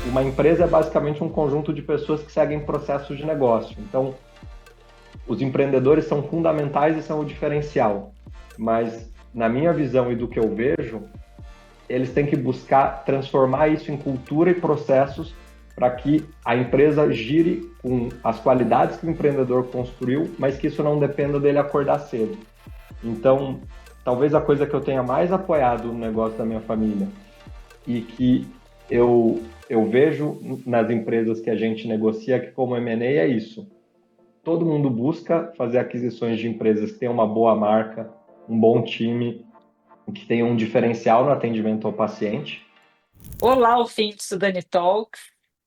uma empresa é basicamente um conjunto de pessoas que seguem processos de negócio. Então, os empreendedores são fundamentais e são o diferencial. Mas, na minha visão e do que eu vejo, eles têm que buscar transformar isso em cultura e processos para que a empresa gire com as qualidades que o empreendedor construiu, mas que isso não dependa dele acordar cedo. Então, talvez a coisa que eu tenha mais apoiado no negócio da minha família e que eu vejo nas empresas que a gente negocia aqui como M&A é isso. Todo mundo busca fazer aquisições de empresas que tenham uma boa marca, um bom time, que tenham um diferencial no atendimento ao paciente. Olá, ouvintes do Dani Talks.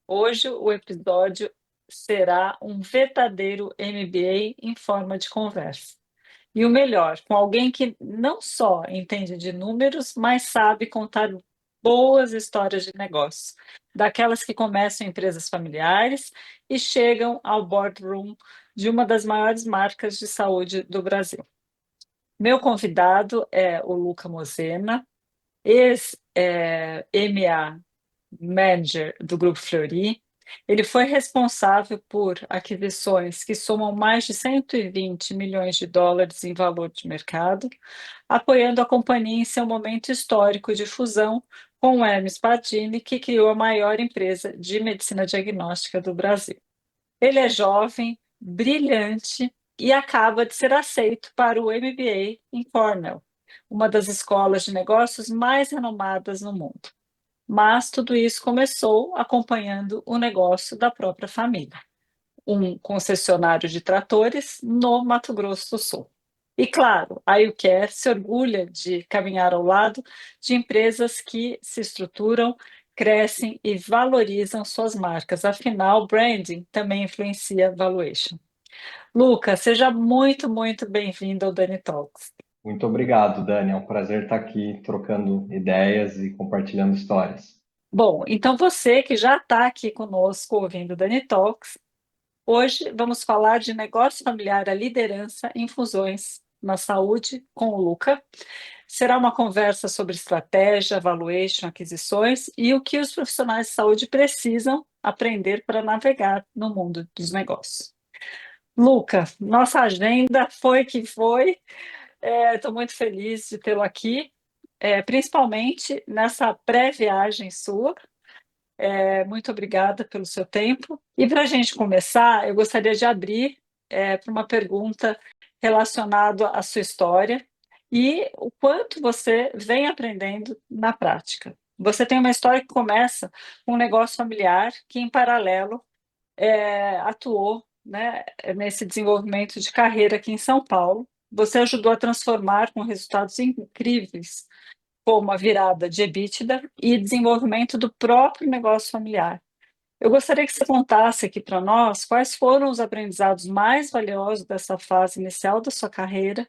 Hoje o episódio será um verdadeiro MBA em forma de conversa. E o melhor, com alguém que não só entende de números, mas sabe contar boas histórias de negócio, daquelas que começam em empresas familiares e chegam ao boardroom de uma das maiores marcas de saúde do Brasil. Meu convidado é o Luca Mosena, ex-MA Manager do Grupo Fleury. Ele foi responsável por aquisições que somam mais de 120 milhões de dólares em valor de mercado, apoiando a companhia em seu momento histórico de fusão com o Hermes Pardini, que criou a maior empresa de medicina diagnóstica do Brasil. Ele é jovem, brilhante e acaba de ser aceito para o MBA em Cornell, uma das escolas de negócios mais renomadas no mundo. Mas tudo isso começou acompanhando o negócio da própria família, um concessionário de tratores no Mato Grosso do Sul. E claro, a YouCare se orgulha de caminhar ao lado de empresas que se estruturam, crescem e valorizam suas marcas. Afinal, branding também influencia valuation. Lucas, seja muito, muito bem-vindo ao Dani Talks. Muito obrigado, Dani. É um prazer estar aqui trocando ideias e compartilhando histórias. Bom, então você que já está aqui conosco ouvindo o Dani Talks, hoje vamos falar de negócio familiar, a liderança em fusões na saúde com o Luca. Será uma conversa sobre estratégia, valuation, aquisições e o que os profissionais de saúde precisam aprender para navegar no mundo dos negócios. Luca, nossa agenda foi que foi. Estou muito feliz de tê-lo aqui, principalmente nessa pré-viagem sua. Muito obrigada pelo seu tempo. E para a gente começar, eu gostaria de abrir para uma pergunta relacionada à sua história e o quanto você vem aprendendo na prática. Você tem uma história que começa com um negócio familiar que, em paralelo, atuou, né, nesse desenvolvimento de carreira aqui em São Paulo. Você ajudou a transformar com resultados incríveis como a virada de EBITDA e desenvolvimento do próprio negócio familiar. Eu gostaria que você contasse aqui para nós quais foram os aprendizados mais valiosos dessa fase inicial da sua carreira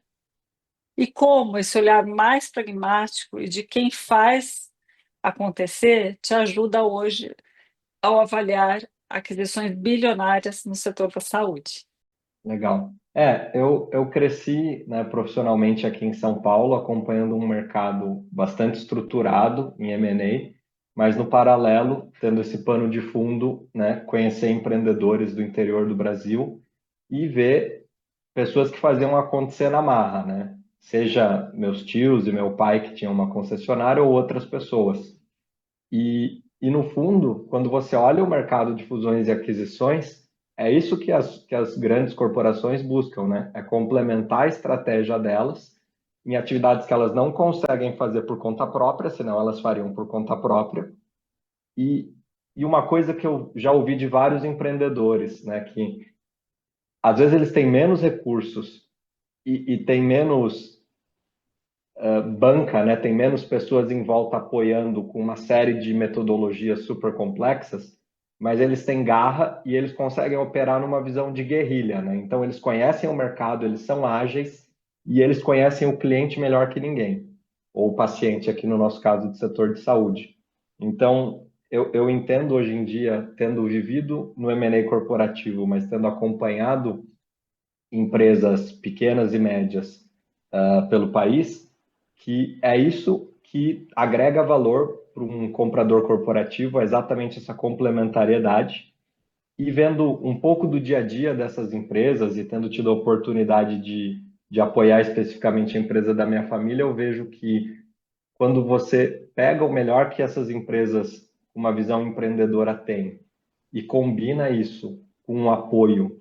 e como esse olhar mais pragmático e de quem faz acontecer te ajuda hoje ao avaliar aquisições bilionárias no setor da saúde. Legal. Eu cresci, né, profissionalmente aqui em São Paulo, acompanhando um mercado bastante estruturado em M&A, mas no paralelo, tendo esse pano de fundo, né, conhecer empreendedores do interior do Brasil e ver pessoas que faziam acontecer na marra, né? Seja meus tios e meu pai que tinham uma concessionária ou outras pessoas. E no fundo, quando você olha o mercado de fusões e aquisições, é isso que as grandes corporações buscam, né? É complementar a estratégia delas em atividades que elas não conseguem fazer por conta própria, senão elas fariam por conta própria. E, e uma coisa que eu já ouvi de vários empreendedores, né? Que às vezes eles têm menos recursos e têm menos banca, né, tem menos pessoas em volta apoiando com uma série de metodologias super complexas, mas eles têm garra e eles conseguem operar numa visão de guerrilha, né? Então eles conhecem o mercado, eles são ágeis e eles conhecem o cliente melhor que ninguém, ou o paciente aqui no nosso caso do setor de saúde. Então eu entendo hoje em dia, tendo vivido no M&A corporativo, mas tendo acompanhado empresas pequenas e médias pelo país, que é isso que agrega valor para um comprador corporativo, é exatamente essa complementariedade. E vendo um pouco do dia a dia dessas empresas e tendo tido a oportunidade de apoiar especificamente a empresa da minha família, eu vejo que quando você pega o melhor que essas empresas, uma visão empreendedora têm, e combina isso com um apoio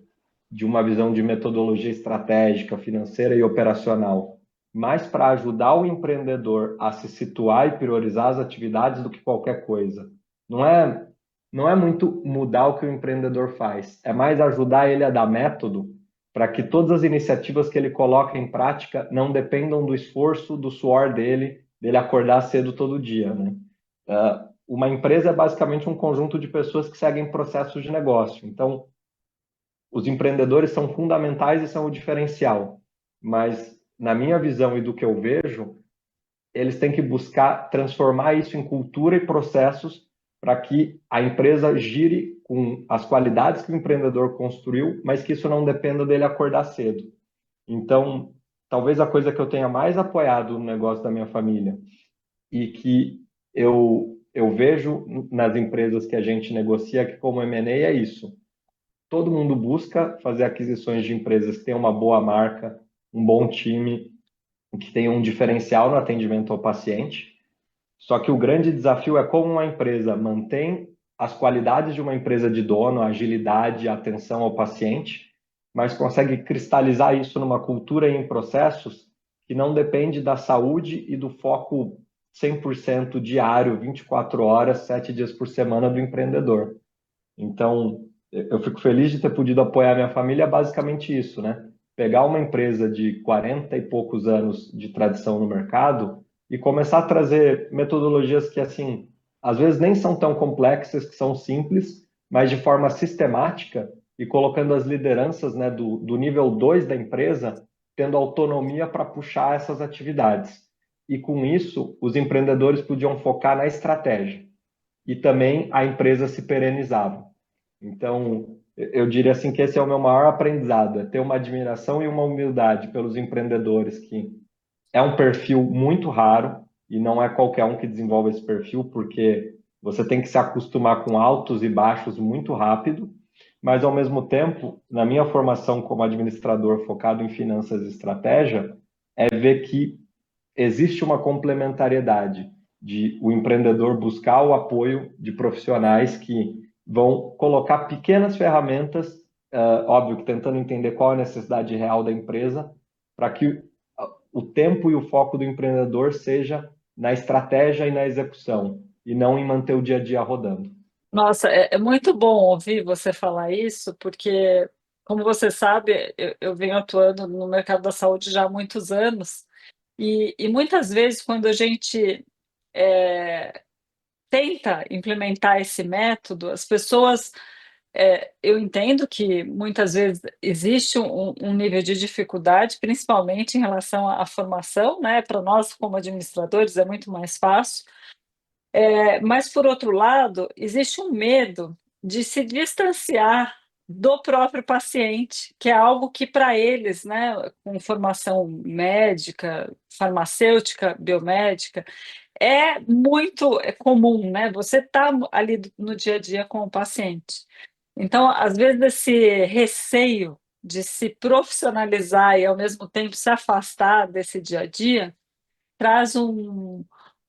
de uma visão de metodologia estratégica, financeira e operacional, mais para ajudar o empreendedor a se situar e priorizar as atividades do que qualquer coisa. Não é, não é muito mudar o que o empreendedor faz, é mais ajudar ele a dar método para que todas as iniciativas que ele coloca em prática não dependam do esforço, do suor dele acordar cedo todo dia, né? Uma empresa é basicamente um conjunto de pessoas que seguem processos de negócio. Então, os empreendedores são fundamentais e são o diferencial, mas na minha visão e do que eu vejo, eles têm que buscar transformar isso em cultura e processos para que a empresa gire com as qualidades que o empreendedor construiu, mas que isso não dependa dele acordar cedo. Então, talvez a coisa que eu tenha mais apoiado no negócio da minha família e que eu vejo nas empresas que a gente negocia que como M&A é isso. Todo mundo busca fazer aquisições de empresas que tenham uma boa marca, um bom time, que tenham um diferencial no atendimento ao paciente. Só que o grande desafio é como uma empresa mantém as qualidades de uma empresa de dono, a agilidade, a atenção ao paciente, mas consegue cristalizar isso numa cultura e em processos que não depende da saúde e do foco 100% diário, 24 horas, 7 dias por semana do empreendedor. Então, eu fico feliz de ter podido apoiar minha família, basicamente isso, né? Pegar uma empresa de 40 e poucos anos de tradição no mercado e começar a trazer metodologias que, assim, às vezes nem são tão complexas, que são simples, mas de forma sistemática e colocando as lideranças, né, do nível 2 da empresa, tendo autonomia para puxar essas atividades. E com isso, os empreendedores podiam focar na estratégia e também a empresa se perenizava. Então, eu diria assim que esse é o meu maior aprendizado, é ter uma admiração e uma humildade pelos empreendedores, que é um perfil muito raro e não é qualquer um que desenvolve esse perfil, porque você tem que se acostumar com altos e baixos muito rápido, mas ao mesmo tempo, na minha formação como administrador focado em finanças e estratégia, é ver que existe uma complementariedade de o empreendedor buscar o apoio de profissionais que vão colocar pequenas ferramentas, óbvio que tentando entender qual é a necessidade real da empresa, para que o tempo e o foco do empreendedor seja na estratégia e na execução, e não em manter o dia a dia rodando. Nossa, é muito bom ouvir você falar isso, porque, como você sabe, eu venho atuando no mercado da saúde já há muitos anos, e muitas vezes, quando a gente tenta implementar esse método, as pessoas. Eu entendo que muitas vezes existe um nível de dificuldade, principalmente em relação à formação, né? Para nós, como administradores, é muito mais fácil. Mas, por outro lado, existe um medo de se distanciar do próprio paciente, que é algo que para eles, né, com formação médica, farmacêutica, biomédica, é comum, né? Você está ali no dia a dia com o paciente. Então, às vezes, esse receio de se profissionalizar e, ao mesmo tempo, se afastar desse dia a dia traz um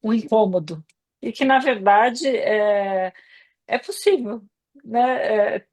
incômodo. E que, na verdade, é possível, né?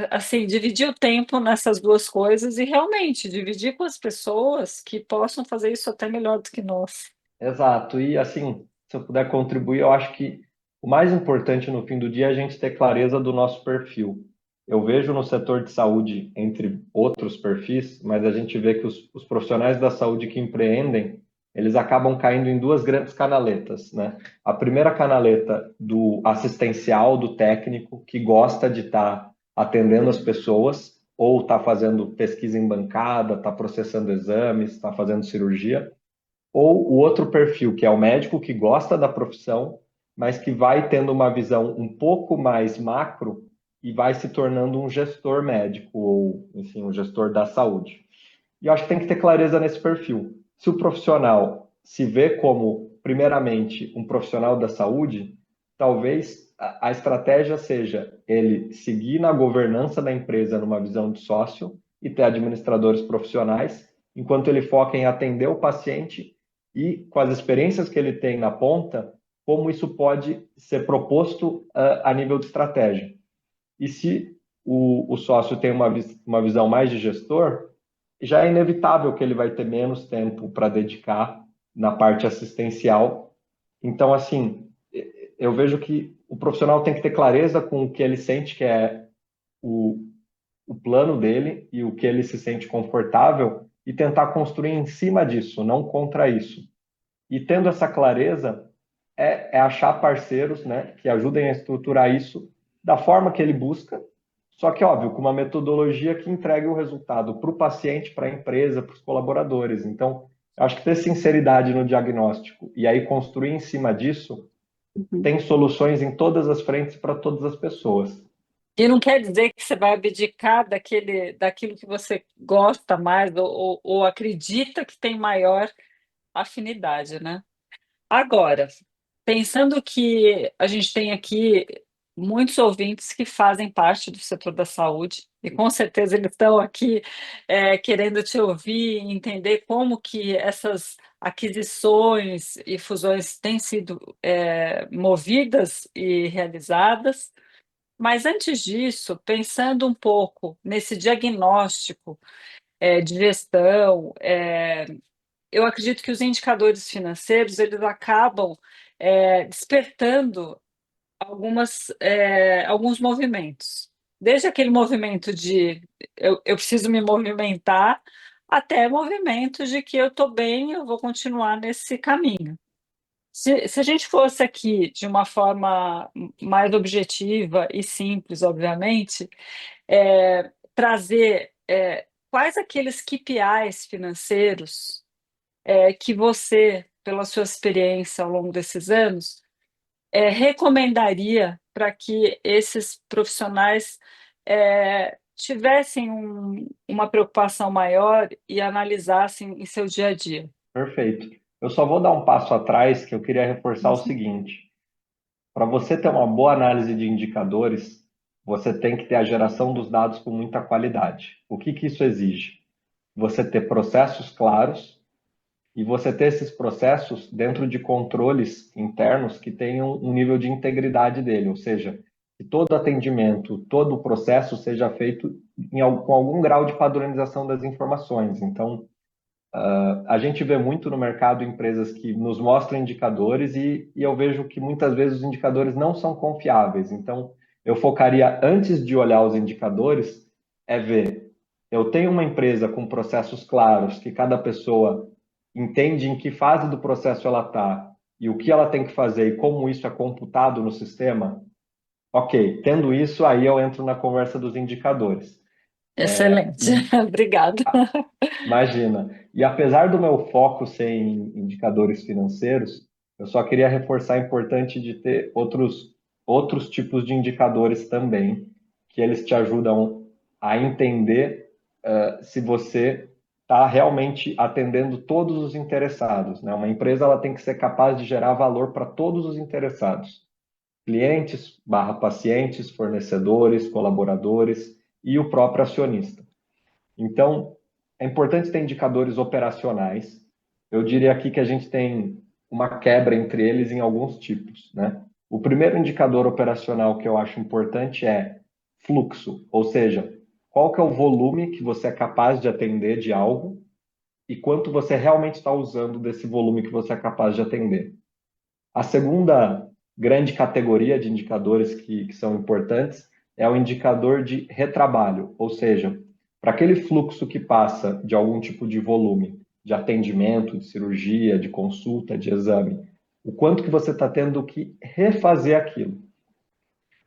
Assim, dividir o tempo nessas duas coisas e realmente dividir com as pessoas que possam fazer isso até melhor do que nós. Exato. E assim, se eu puder contribuir, eu acho que o mais importante no fim do dia é a gente ter clareza do nosso perfil. Eu vejo no setor de saúde, entre outros perfis, mas a gente vê que os profissionais da saúde que empreendem, eles acabam caindo em duas grandes canaletas, né? A primeira canaleta do assistencial, do técnico, que gosta de estar atendendo as pessoas, ou está fazendo pesquisa em bancada, está processando exames, está fazendo cirurgia. Ou o outro perfil, que é o médico que gosta da profissão, mas que vai tendo uma visão um pouco mais macro e vai se tornando um gestor médico, ou, enfim, um gestor da saúde. E eu acho que tem que ter clareza nesse perfil. Se o profissional se vê como primeiramente, um profissional da saúde, talvez a estratégia seja ele seguir na governança da empresa numa visão de sócio e ter administradores profissionais, enquanto ele foca em atender o paciente e, com as experiências que ele tem na ponta, como isso pode ser proposto a nível de estratégia. E se o sócio tem uma visão mais de gestor, já é inevitável que ele vai ter menos tempo para dedicar na parte assistencial. Então, assim, eu vejo que o profissional tem que ter clareza com o que ele sente que é o, o plano dele e o que ele se sente confortável e tentar construir em cima disso, não contra isso. E tendo essa clareza, é achar parceiros, né, que ajudem a estruturar isso da forma que ele busca, só que, óbvio, com uma metodologia que entregue o resultado para o paciente, para a empresa, para os colaboradores. Então, eu acho que ter sinceridade no diagnóstico e aí construir em cima disso Uhum. tem soluções em todas as frentes para todas as pessoas. E não quer dizer que você vai abdicar daquilo que você gosta mais ou acredita que tem maior afinidade, né? Agora, pensando que a gente tem aqui muitos ouvintes que fazem parte do setor da saúde, e com certeza eles estão aqui querendo te ouvir e entender como que essas aquisições e fusões têm sido movidas e realizadas. Mas antes disso, pensando um pouco nesse diagnóstico de gestão, eu acredito que os indicadores financeiros eles acabam despertando alguns movimentos. Desde aquele movimento de eu preciso me movimentar, até movimentos de que eu estou bem, eu vou continuar nesse caminho. Se a gente fosse aqui de uma forma mais objetiva e simples, obviamente, trazer quais aqueles KPIs financeiros que você, pela sua experiência ao longo desses anos, recomendaria para que esses profissionais tivessem uma preocupação maior e analisassem em seu dia a dia? Perfeito. Eu só vou dar um passo atrás que eu queria reforçar o seguinte. Para você ter uma boa análise de indicadores, você tem que ter a geração dos dados com muita qualidade. O que isso exige? Você ter processos claros e você ter esses processos dentro de controles internos que tenham um nível de integridade dele, ou seja, que todo atendimento, todo o processo seja feito com algum grau de padronização das informações. Então, a gente vê muito no mercado empresas que nos mostram indicadores e eu vejo que muitas vezes os indicadores não são confiáveis. Então, eu focaria antes de olhar os indicadores, ver, eu tenho uma empresa com processos claros, que cada pessoa entende em que fase do processo ela está e o que ela tem que fazer e como isso é computado no sistema. Ok, tendo isso, aí eu entro na conversa dos indicadores. Excelente, E obrigada. Imagina. E apesar do meu foco ser em indicadores financeiros, eu só queria reforçar a importância de ter outros tipos de indicadores também, que eles te ajudam a entender se você está realmente atendendo todos os interessados, né? Uma empresa ela tem que ser capaz de gerar valor para todos os interessados, clientes, barra pacientes, fornecedores, colaboradores e o próprio acionista. Então, é importante ter indicadores operacionais. Eu diria aqui que a gente tem uma quebra entre eles em alguns tipos, né? O primeiro indicador operacional que eu acho importante é fluxo, ou seja, qual que é o volume que você é capaz de atender de algo e quanto você realmente está usando desse volume que você é capaz de atender. A segunda grande categoria de indicadores que são importantes é o indicador de retrabalho, ou seja, para aquele fluxo que passa de algum tipo de volume, de atendimento, de cirurgia, de consulta, de exame, o quanto que você está tendo que refazer aquilo,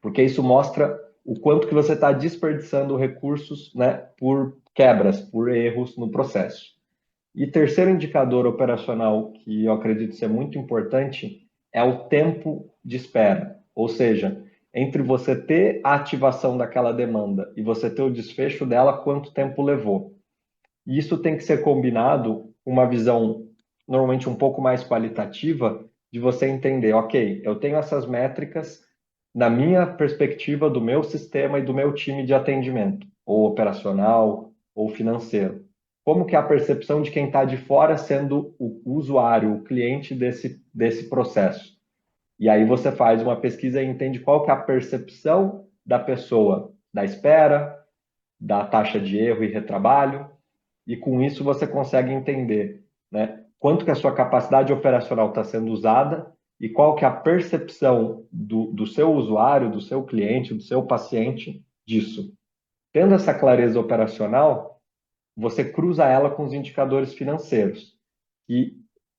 porque isso mostra o quanto que você está desperdiçando recursos, né, por quebras, por erros no processo. E terceiro indicador operacional que eu acredito ser muito importante é o tempo de espera, ou seja, entre você ter a ativação daquela demanda e você ter o desfecho dela, quanto tempo levou. E isso tem que ser combinado com uma visão normalmente um pouco mais qualitativa de você entender, ok, eu tenho essas métricas na minha perspectiva do meu sistema e do meu time de atendimento, ou operacional, ou financeiro. Como que é a percepção de quem está de fora sendo o usuário, o cliente desse processo? E aí você faz uma pesquisa e entende qual que é a percepção da pessoa da espera, da taxa de erro e retrabalho, e com isso você consegue entender, né, quanto que a sua capacidade operacional está sendo usada e qual que é a percepção do seu usuário, do seu cliente, do seu paciente disso. Tendo essa clareza operacional, você cruza ela com os indicadores financeiros. E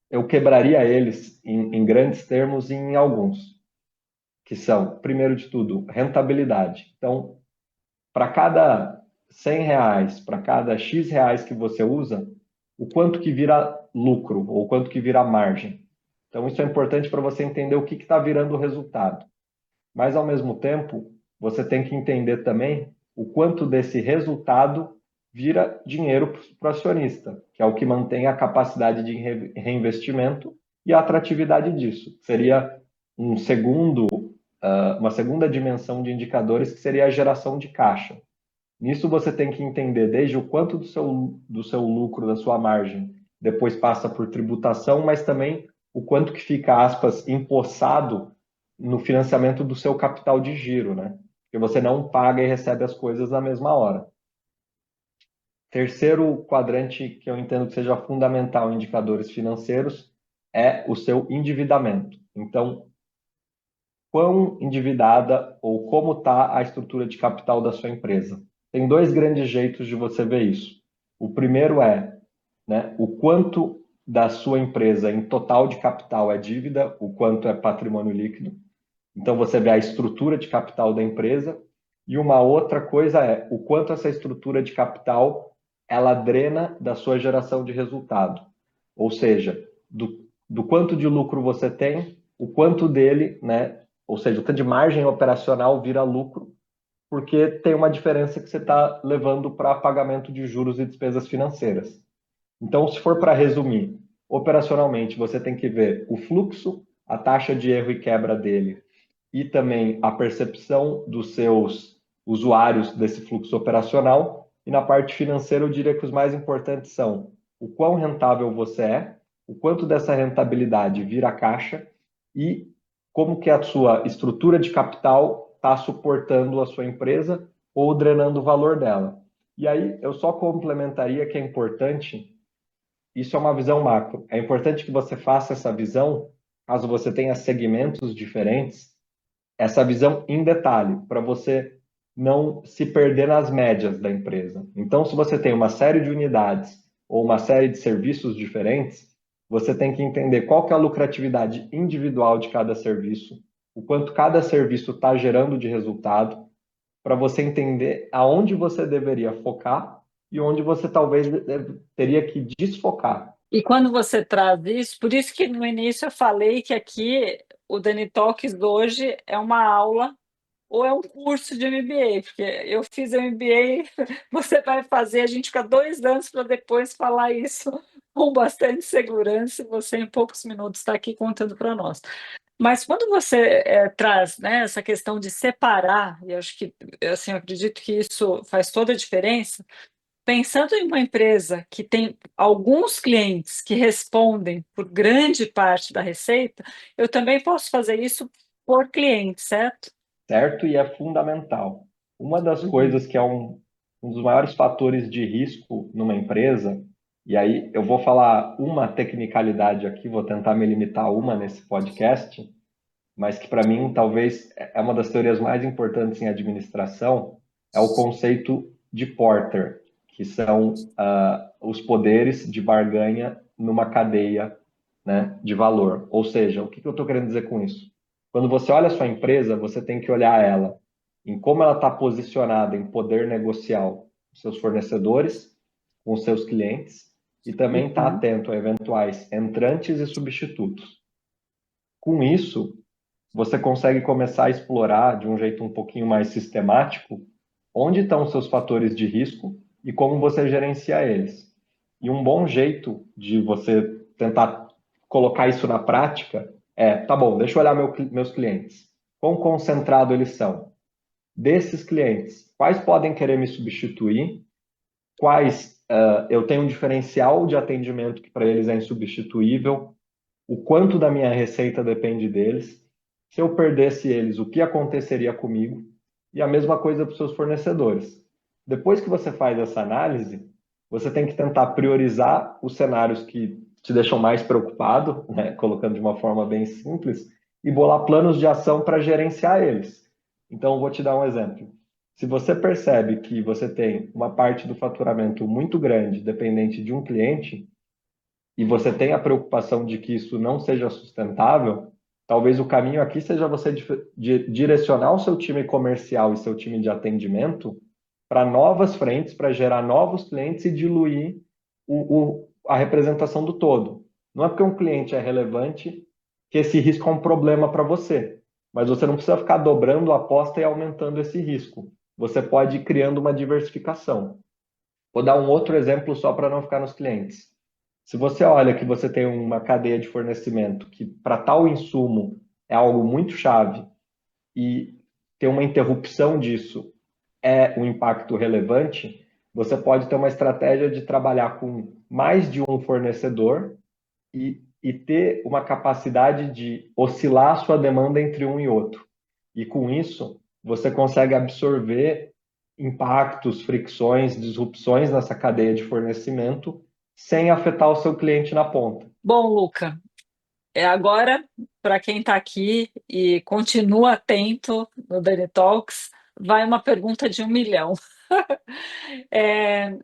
eu quebraria eles em grandes termos e em alguns, que são, primeiro de tudo, rentabilidade. Então, para cada R$ 100, para cada X reais que você usa, o quanto que vira lucro ou o quanto que vira margem. Então, isso é importante para você entender o que está virando o resultado. Mas, ao mesmo tempo, você tem que entender também o quanto desse resultado vira dinheiro para o acionista, que é o que mantém a capacidade de reinvestimento e a atratividade disso. Seria uma segunda dimensão de indicadores, que seria a geração de caixa. Nisso você tem que entender desde o quanto do seu lucro, da sua margem, depois passa por tributação, mas também o quanto que fica, aspas, empossado no financiamento do seu capital de giro, né? Porque você não paga e recebe as coisas na mesma hora. Terceiro quadrante que eu entendo que seja fundamental em indicadores financeiros é o seu endividamento. Então, quão endividada ou como está a estrutura de capital da sua empresa. Tem dois grandes jeitos de você ver isso. O primeiro é, né, o quanto da sua empresa em total de capital é dívida, o quanto é patrimônio líquido. Então você vê a estrutura de capital da empresa. E uma outra coisa é o quanto essa estrutura de capital ela drena da sua geração de resultado. Ou seja, do quanto de lucro você tem, o quanto dele, né, ou seja, o tanto de margem operacional vira lucro, porque tem uma diferença que você está levando para pagamento de juros e despesas financeiras. Então, se for para resumir, operacionalmente você tem que ver o fluxo, a taxa de erro e quebra dele e também a percepção dos seus usuários desse fluxo operacional. E na parte financeira, eu diria que os mais importantes são o quão rentável você é, o quanto dessa rentabilidade vira caixa e como que a sua estrutura de capital está suportando a sua empresa ou drenando o valor dela. E aí eu só complementaria que é importante, isso é uma visão macro, é importante que você faça essa visão, caso você tenha segmentos diferentes, essa visão em detalhe, para você não se perder nas médias da empresa. Então, se você tem uma série de unidades ou uma série de serviços diferentes, você tem que entender qual que é a lucratividade individual de cada serviço, o quanto cada serviço está gerando de resultado, para você entender aonde você deveria focar e onde você talvez teria que desfocar. E quando você traz isso, por isso que no início eu falei que aqui o Dani Talks hoje é uma aula ou é um curso de MBA, porque eu fiz MBA, você vai fazer, a gente fica 2 anos para depois falar isso com bastante segurança, e você em poucos minutos está aqui contando para nós. Mas quando você traz, né, essa questão de separar, e acho que assim, eu acredito que isso faz toda a diferença, pensando em uma empresa que tem alguns clientes que respondem por grande parte da receita, eu também posso fazer isso por cliente, certo? Certo? E é fundamental. Uma das coisas que é um dos maiores fatores de risco numa empresa, e aí eu vou falar uma tecnicalidade aqui, vou tentar me limitar a uma nesse podcast, mas que para mim talvez é uma das teorias mais importantes em administração, é o conceito de Porter, que são os poderes de barganha numa cadeia, né, de valor. Ou seja, o que eu estou querendo dizer com isso? Quando você olha a sua empresa, você tem que olhar ela em como ela está posicionada em poder negocial com seus fornecedores, com os seus clientes, e também estar atento a eventuais entrantes e substitutos. Com isso, você consegue começar a explorar de um jeito um pouquinho mais sistemático onde estão os seus fatores de risco e como você gerencia eles. E um bom jeito de você tentar colocar isso na prática Tá bom, deixa eu olhar meus clientes. Quão concentrado eles são? Desses clientes, quais podem querer me substituir? Quais eu tenho um diferencial de atendimento que para eles é insubstituível? O quanto da minha receita depende deles? Se eu perdesse eles, o que aconteceria comigo? E a mesma coisa para os seus fornecedores. Depois que você faz essa análise, você tem que tentar priorizar os cenários que te deixam mais preocupado, né, colocando de uma forma bem simples, e bolar planos de ação para gerenciar eles. Então, vou te dar um exemplo. Se você percebe que você tem uma parte do faturamento muito grande dependente de um cliente, e você tem a preocupação de que isso não seja sustentável, talvez o caminho aqui seja você direcionar o seu time comercial e seu time de atendimento para novas frentes, para gerar novos clientes e diluir a representação do todo. Não é porque um cliente é relevante que esse risco é um problema para você, mas você não precisa ficar dobrando a aposta e aumentando esse risco. Você pode ir criando uma diversificação. Vou dar um outro exemplo só para não ficar nos clientes. Se você olha que você tem uma cadeia de fornecimento que para tal insumo é algo muito chave e ter uma interrupção disso é um impacto relevante, você pode ter uma estratégia de trabalhar com mais de um fornecedor e ter uma capacidade de oscilar a sua demanda entre um e outro. E com isso, você consegue absorver impactos, fricções, disrupções nessa cadeia de fornecimento sem afetar o seu cliente na ponta. Bom, Luca, agora, para quem está aqui e continua atento no Daily Talks, vai uma pergunta de 1 milhão. É,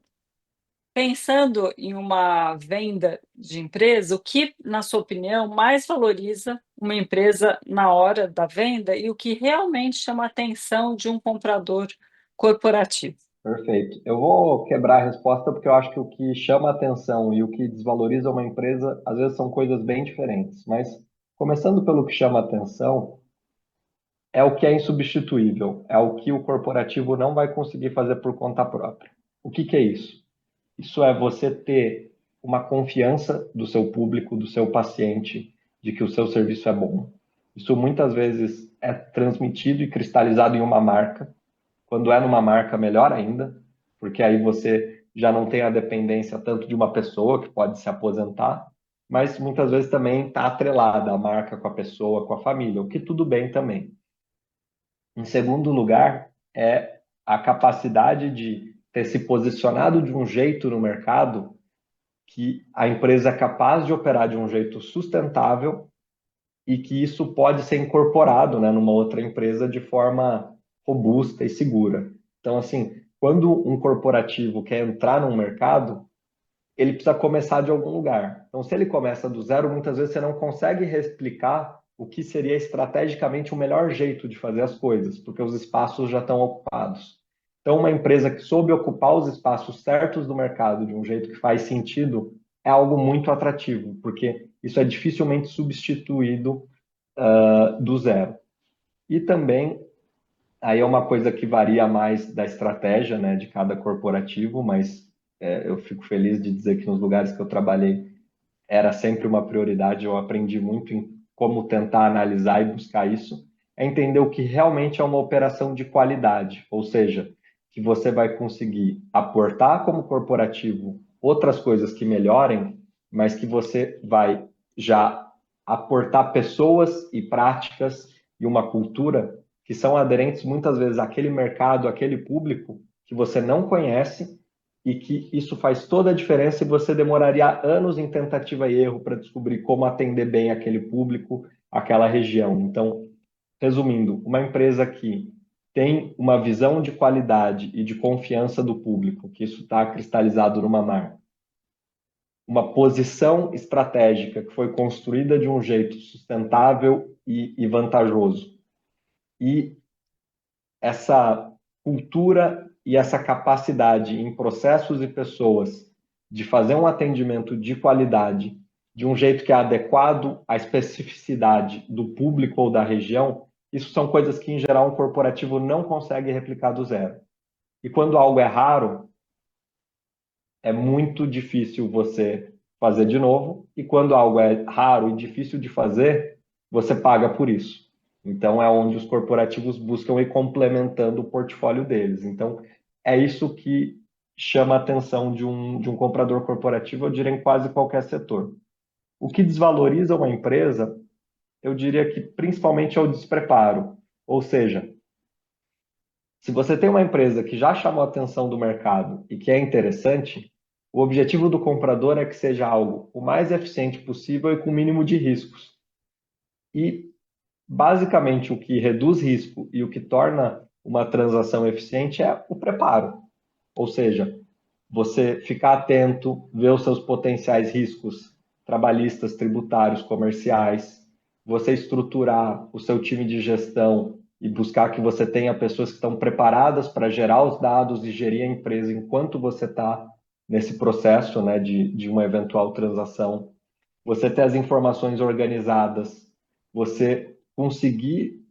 pensando em uma venda de empresa, o que, na sua opinião, mais valoriza uma empresa na hora da venda e o que realmente chama a atenção de um comprador corporativo? Perfeito. Eu vou quebrar a resposta porque eu acho que o que chama atenção e o que desvaloriza uma empresa, às vezes são coisas bem diferentes. Mas, começando pelo que chama atenção, é o que é insubstituível, é o que o corporativo não vai conseguir fazer por conta própria. O que é isso? Isso é você ter uma confiança do seu público, do seu paciente, de que o seu serviço é bom. Isso muitas vezes é transmitido e cristalizado em uma marca. Quando é numa marca, melhor ainda, porque aí você já não tem a dependência tanto de uma pessoa que pode se aposentar, mas muitas vezes também está atrelada a marca com a pessoa, com a família, o que tudo bem também. Em segundo lugar, é a capacidade de ter se posicionado de um jeito no mercado que a empresa é capaz de operar de um jeito sustentável e que isso pode ser incorporado, né, numa outra empresa de forma robusta e segura. Então, assim, quando um corporativo quer entrar num mercado, ele precisa começar de algum lugar. Então, se ele começa do zero, muitas vezes você não consegue reexplicar o que seria estrategicamente o melhor jeito de fazer as coisas, porque os espaços já estão ocupados. Então, uma empresa que soube ocupar os espaços certos do mercado de um jeito que faz sentido é algo muito atrativo, porque isso é dificilmente substituído do zero. E também, aí é uma coisa que varia mais da estratégia, né, de cada corporativo, mas eu fico feliz de dizer que nos lugares que eu trabalhei era sempre uma prioridade, eu aprendi muito em como tentar analisar e buscar isso, é entender o que realmente é uma operação de qualidade, ou seja, que você vai conseguir aportar como corporativo outras coisas que melhorem, mas que você vai já aportar pessoas e práticas e uma cultura que são aderentes muitas vezes àquele mercado, àquele público que você não conhece e que isso faz toda a diferença e você demoraria anos em tentativa e erro para descobrir como atender bem aquele público, aquela região. Então, resumindo, uma empresa que tem uma visão de qualidade e de confiança do público, que isso está cristalizado numa marca, uma posição estratégica que foi construída de um jeito sustentável e vantajoso, e essa cultura e essa capacidade em processos e pessoas de fazer um atendimento de qualidade de um jeito que é adequado à especificidade do público ou da região, isso são coisas que, em geral, um corporativo não consegue replicar do zero. E quando algo é raro, é muito difícil você fazer de novo. E quando algo é raro e difícil de fazer, você paga por isso. Então, é onde os corporativos buscam ir complementando o portfólio deles. Então, é isso que chama a atenção de um comprador corporativo, eu diria, em quase qualquer setor. O que desvaloriza uma empresa, eu diria que principalmente é o despreparo. Ou seja, se você tem uma empresa que já chamou a atenção do mercado e que é interessante, o objetivo do comprador é que seja algo o mais eficiente possível e com o mínimo de riscos. E, basicamente, o que reduz risco e o que torna uma transação eficiente é o preparo. Ou seja, você ficar atento, ver os seus potenciais riscos trabalhistas, tributários, comerciais, você estruturar o seu time de gestão e buscar que você tenha pessoas que estão preparadas para gerar os dados e gerir a empresa enquanto você está nesse processo, né, de uma eventual transação. Você ter as informações organizadas, você conseguir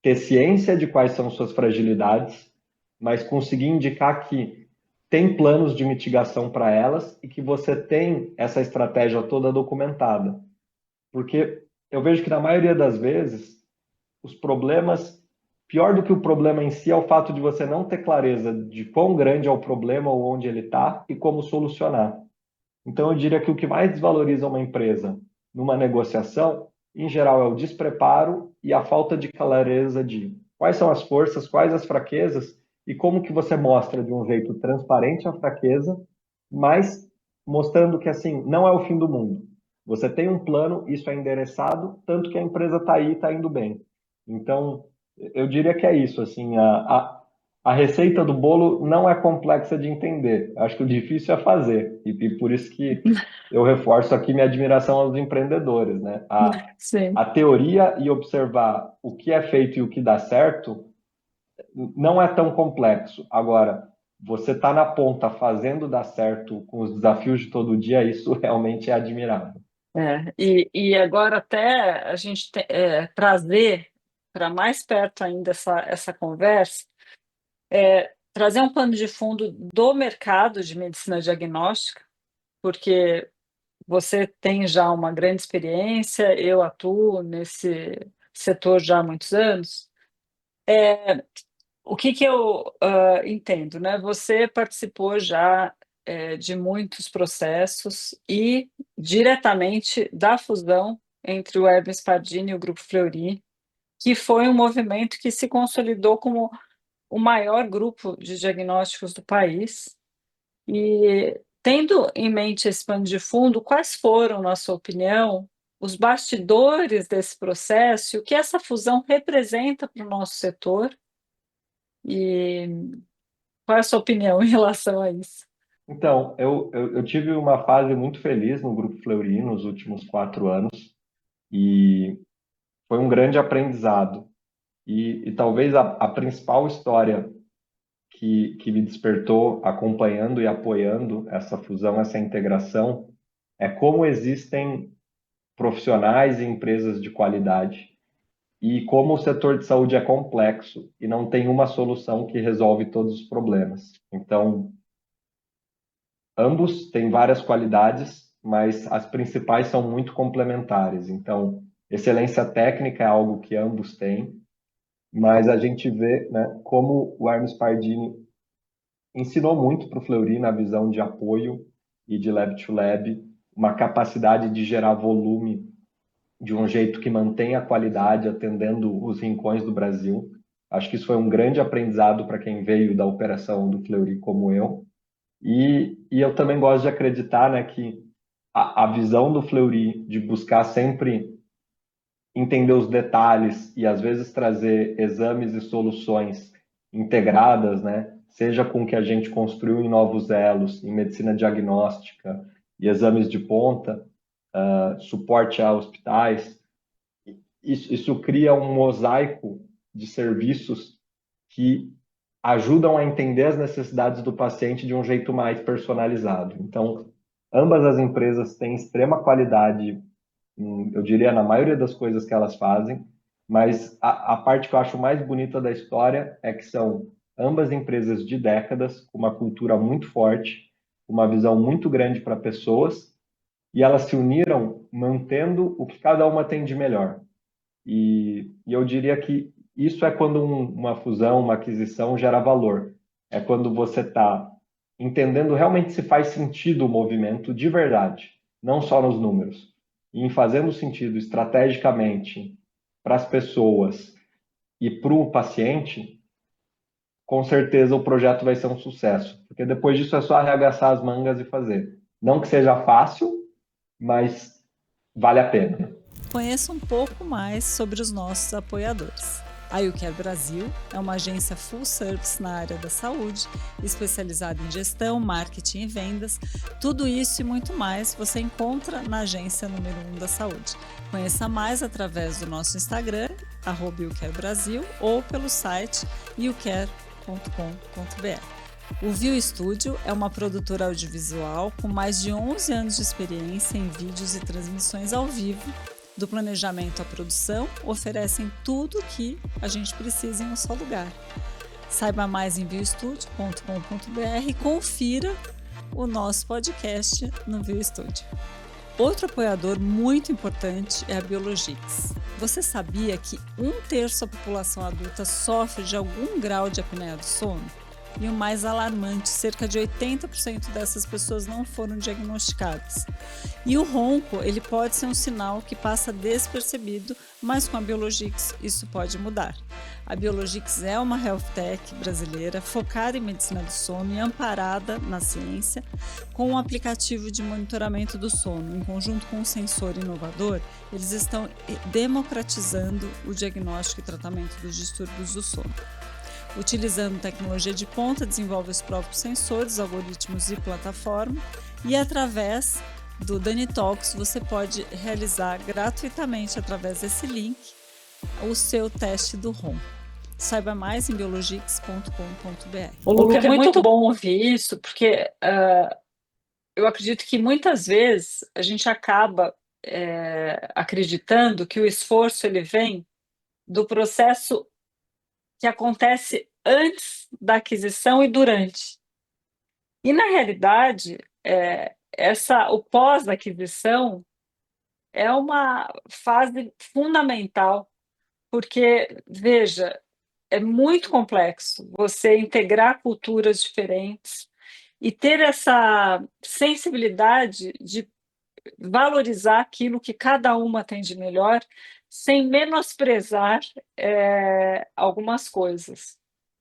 ter ciência de quais são suas fragilidades, mas conseguir indicar que tem planos de mitigação para elas e que você tem essa estratégia toda documentada. Porque eu vejo que na maioria das vezes os problemas, pior do que o problema em si, é o fato de você não ter clareza de quão grande é o problema ou onde ele está e como solucionar. Então, eu diria que o que mais desvaloriza uma empresa numa negociação, em geral, é o despreparo e a falta de clareza de quais são as forças, quais as fraquezas e como que você mostra de um jeito transparente a fraqueza, mas mostrando que, assim, não é o fim do mundo. Você tem um plano, isso é endereçado, tanto que a empresa está aí, está indo bem. Então, eu diria que é isso, assim, a receita do bolo não é complexa de entender. Acho que o difícil é fazer. E por isso que eu reforço aqui minha admiração aos empreendedores, né? A Sim. teoria e observar o que é feito e o que dá certo não é tão complexo. Agora, você está na ponta fazendo dar certo com os desafios de todo dia, isso realmente é admirável. E agora até a gente trazer para mais perto ainda essa conversa, trazer um pano de fundo do mercado de medicina diagnóstica, porque você tem já uma grande experiência, eu atuo nesse setor já há muitos anos. O que que eu entendo, né? Você participou já de muitos processos e diretamente da fusão entre o Hermes Pardini e o Grupo Fleury, que foi um movimento que se consolidou como o maior grupo de diagnósticos do país. E tendo em mente esse pano de fundo, quais foram, na sua opinião, os bastidores desse processo e o que essa fusão representa para o nosso setor? E qual é a sua opinião em relação a isso? Então, eu tive uma fase muito feliz no Grupo Fleury nos últimos 4 anos e foi um grande aprendizado. E talvez a principal história que me despertou acompanhando e apoiando essa fusão, essa integração, é como existem profissionais e empresas de qualidade e como o setor de saúde é complexo e não tem uma solução que resolve todos os problemas. Então, ambos têm várias qualidades, mas as principais são muito complementares. Então, excelência técnica é algo que ambos têm, mas a gente vê, né, como o Hermes Pardini ensinou muito para o Fleury na visão de apoio e de lab to lab, uma capacidade de gerar volume de um jeito que mantenha a qualidade, atendendo os rincões do Brasil. Acho que isso foi um grande aprendizado para quem veio da operação do Fleury como eu. E eu também gosto de acreditar, né, que a visão do Fleury de buscar sempre entender os detalhes e às vezes trazer exames e soluções integradas, né? Seja com o que a gente construiu em novos elos, em medicina diagnóstica e exames de ponta, suporte a hospitais, isso cria um mosaico de serviços que ajudam a entender as necessidades do paciente de um jeito mais personalizado. Então, ambas as empresas têm extrema qualidade, eu diria, na maioria das coisas que elas fazem, mas a parte que eu acho mais bonita da história é que são ambas empresas de décadas, com uma cultura muito forte, uma visão muito grande para pessoas, e elas se uniram mantendo o que cada uma tem de melhor. E eu diria que isso é quando uma fusão, uma aquisição gera valor. É quando você está entendendo realmente se faz sentido o movimento de verdade, não só nos números. E em fazendo sentido estrategicamente para as pessoas e para o paciente, com certeza o projeto vai ser um sucesso. Porque depois disso é só arregaçar as mangas e fazer. Não que seja fácil, mas vale a pena. Conheça um pouco mais sobre os nossos apoiadores. A YouCare Brasil é uma agência full service na área da saúde, especializada em gestão, marketing e vendas. Tudo isso e muito mais você encontra na agência número 1 da saúde. Conheça mais através do nosso Instagram, @YouCareBrasil, ou pelo site youcare.com.br. O View Studio é uma produtora audiovisual com mais de 11 anos de experiência em vídeos e transmissões ao vivo. Do planejamento à produção, oferecem tudo o que a gente precisa em um só lugar. Saiba mais em viewstudio.com.br e confira o nosso podcast no View Studio. Outro apoiador muito importante é a Biologix. Você sabia que 1/3 da população adulta sofre de algum grau de apneia do sono? E o mais alarmante, cerca de 80% dessas pessoas não foram diagnosticadas. E o ronco, ele pode ser um sinal que passa despercebido, mas com a Biologix isso pode mudar. A Biologix é uma health tech brasileira focada em medicina do sono e amparada na ciência, com um aplicativo de monitoramento do sono. Em conjunto com um sensor inovador, eles estão democratizando o diagnóstico e tratamento dos distúrbios do sono. Utilizando tecnologia de ponta, desenvolve os próprios sensores, algoritmos e plataforma, e através do DaniTalks você pode realizar gratuitamente através desse link o seu teste do ronco. Saiba mais em biologix.com.br. O Luca, é muito bom ouvir isso, porque eu acredito que muitas vezes a gente acaba acreditando que o esforço ele vem do processo que acontece antes da aquisição e durante. E, na realidade, o pós-aquisição é uma fase fundamental, porque, veja, é muito complexo você integrar culturas diferentes e ter essa sensibilidade de valorizar aquilo que cada uma tem de melhor, sem menosprezar algumas coisas.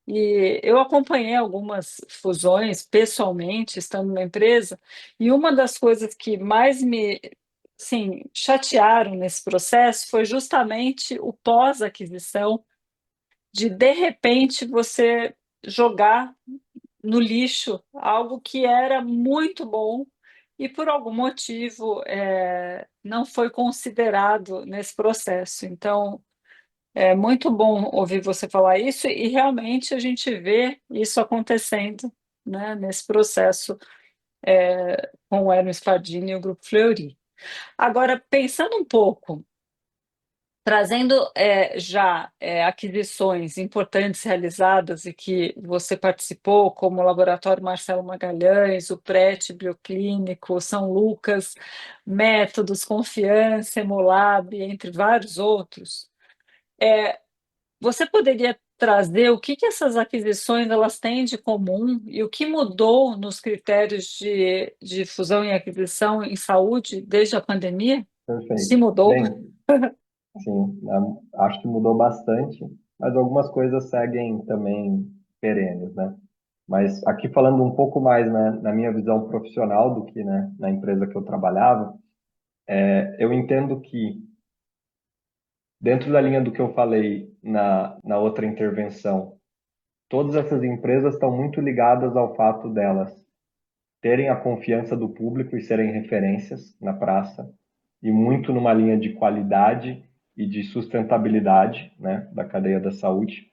E eu acompanhei algumas fusões pessoalmente, estando na empresa, e uma das coisas que mais me, sim, chatearam nesse processo foi justamente o pós-aquisição, de repente você jogar no lixo algo que era muito bom e por algum motivo não foi considerado nesse processo. Então, é muito bom ouvir você falar isso e realmente a gente vê isso acontecendo, né, nesse processo com o Hermes Pardini e o Grupo Fleury. Agora, pensando um pouco, trazendo já aquisições importantes realizadas e que você participou, como o Laboratório Marcelo Magalhães, o PRET Bioclínico, São Lucas, Métodos, Confiança, Hemolab, entre vários outros, você poderia trazer o que essas aquisições elas têm de comum e o que mudou nos critérios de fusão e aquisição em saúde desde a pandemia? Se Perfeito. mudou? Bem, sim, né, acho que mudou bastante, mas algumas coisas seguem também perenes, né? Mas aqui falando um pouco mais, né, na minha visão profissional do que, né, na empresa que eu trabalhava, eu entendo que dentro da linha do que eu falei na outra intervenção, todas essas empresas estão muito ligadas ao fato delas terem a confiança do público e serem referências na praça, e muito numa linha de qualidade e de sustentabilidade, né, da cadeia da saúde.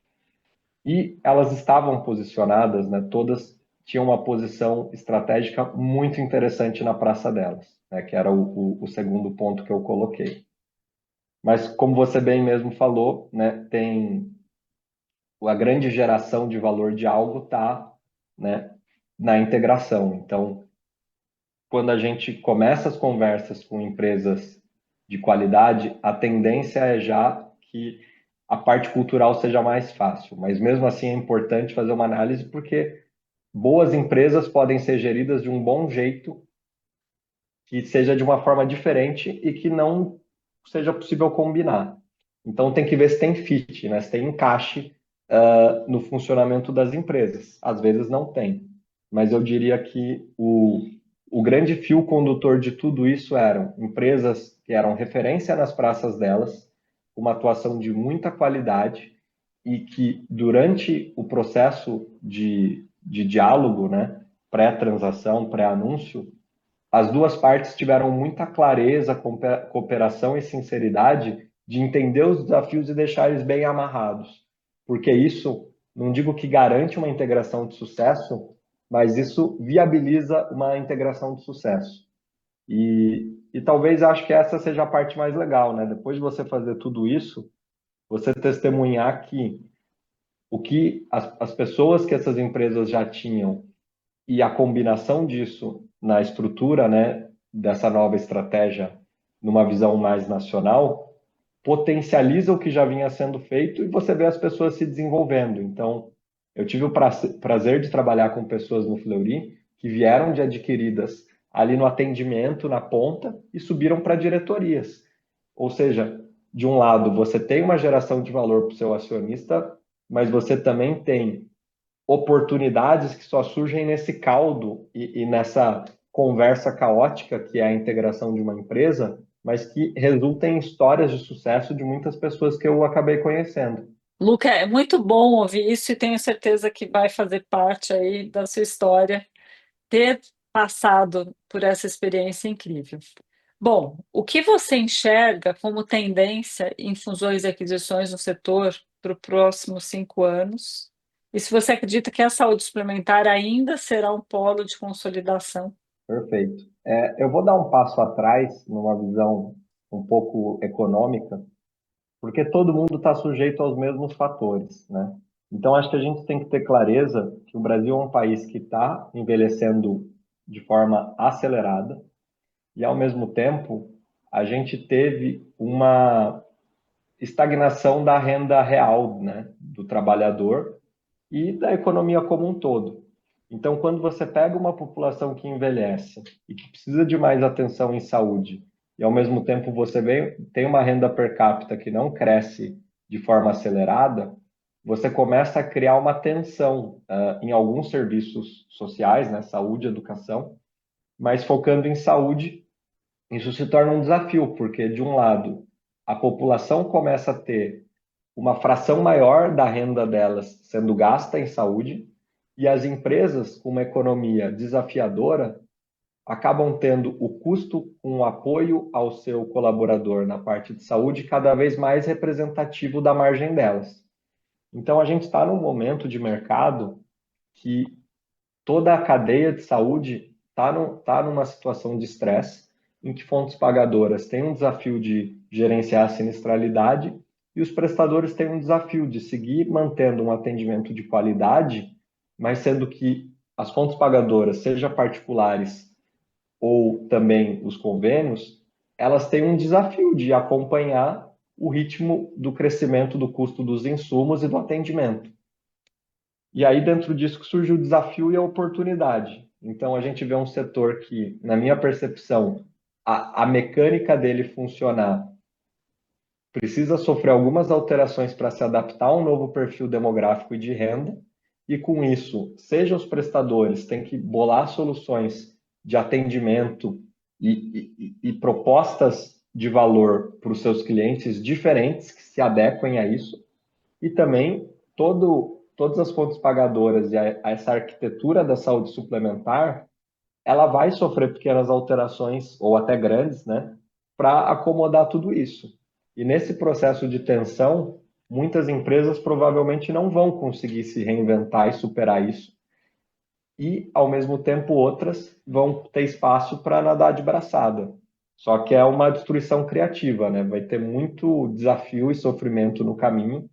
E elas estavam posicionadas, né, todas tinham uma posição estratégica muito interessante na praça delas, né, que era o segundo ponto que eu coloquei. Mas, como você bem mesmo falou, né, tem a grande geração de valor de algo está, né, na integração. Então, quando a gente começa as conversas com empresas de qualidade, a tendência é já que a parte cultural seja mais fácil, mas mesmo assim é importante fazer uma análise porque boas empresas podem ser geridas de um bom jeito, que seja de uma forma diferente e que não seja possível combinar. Então tem que ver se tem fit, né? Se tem encaixe no funcionamento das empresas. Às vezes não tem, mas eu diria que o grande fio condutor de tudo isso eram empresas que eram referência nas praças delas, uma atuação de muita qualidade e que durante o processo de diálogo, né, pré-transação, pré-anúncio, as duas partes tiveram muita clareza, cooperação e sinceridade de entender os desafios e deixar eles bem amarrados. Porque isso, não digo que garante uma integração de sucesso, mas isso viabiliza uma integração de sucesso. E talvez acho que essa seja a parte mais legal, né? Depois de você fazer tudo isso, você testemunhar que o que as pessoas que essas empresas já tinham e a combinação disso na estrutura, né, dessa nova estratégia, numa visão mais nacional, potencializa o que já vinha sendo feito e você vê as pessoas se desenvolvendo. Então, eu tive o prazer de trabalhar com pessoas no Fleury que vieram de adquiridas ali no atendimento, na ponta, e subiram para diretorias. Ou seja, de um lado, você tem uma geração de valor para o seu acionista, mas você também tem oportunidades que só surgem nesse caldo e nessa conversa caótica que é a integração de uma empresa, mas que resulta em histórias de sucesso de muitas pessoas que eu acabei conhecendo. Luca, é muito bom ouvir isso e tenho certeza que vai fazer parte aí da sua história ter passado por essa experiência incrível. Bom, o que você enxerga como tendência em fusões e aquisições no setor para os próximos 5 anos? E se você acredita que a saúde suplementar ainda será um polo de consolidação? Perfeito. Eu vou dar um passo atrás numa visão um pouco econômica, porque todo mundo está sujeito aos mesmos fatores, né? Então, acho que a gente tem que ter clareza que o Brasil é um país que está envelhecendo de forma acelerada e, ao mesmo tempo, a gente teve uma estagnação da renda real, né, do trabalhador e da economia como um todo. Então, quando você pega uma população que envelhece e que precisa de mais atenção em saúde, e ao mesmo tempo tem uma renda per capita que não cresce de forma acelerada, você começa a criar uma tensão em alguns serviços sociais, né, saúde, educação, mas focando em saúde, isso se torna um desafio, porque, de um lado, a população começa a ter uma fração maior da renda delas sendo gasta em saúde, e as empresas com uma economia desafiadora acabam tendo o custo com o apoio ao seu colaborador na parte de saúde cada vez mais representativo da margem delas. Então, a gente está num momento de mercado que toda a cadeia de saúde está numa situação de estresse, em que fontes pagadoras têm um desafio de gerenciar a sinistralidade e os prestadores têm um desafio de seguir mantendo um atendimento de qualidade, mas sendo que as fontes pagadoras, seja particulares ou também os convênios, elas têm um desafio de acompanhar o ritmo do crescimento do custo dos insumos e do atendimento. E aí, dentro disso, surge o desafio e a oportunidade. Então, a gente vê um setor que, na minha percepção, a mecânica dele funcionar precisa sofrer algumas alterações para se adaptar a um novo perfil demográfico e de renda, e com isso, seja os prestadores têm que bolar soluções de atendimento e propostas de valor para os seus clientes diferentes que se adequem a isso, e também todas as fontes pagadoras e essa arquitetura da saúde suplementar, ela vai sofrer pequenas alterações, ou até grandes, né, para acomodar tudo isso. E nesse processo de tensão, muitas empresas provavelmente não vão conseguir se reinventar e superar isso. E, ao mesmo tempo, outras vão ter espaço para nadar de braçada. Só que é uma destruição criativa, né? Vai ter muito desafio e sofrimento no caminho.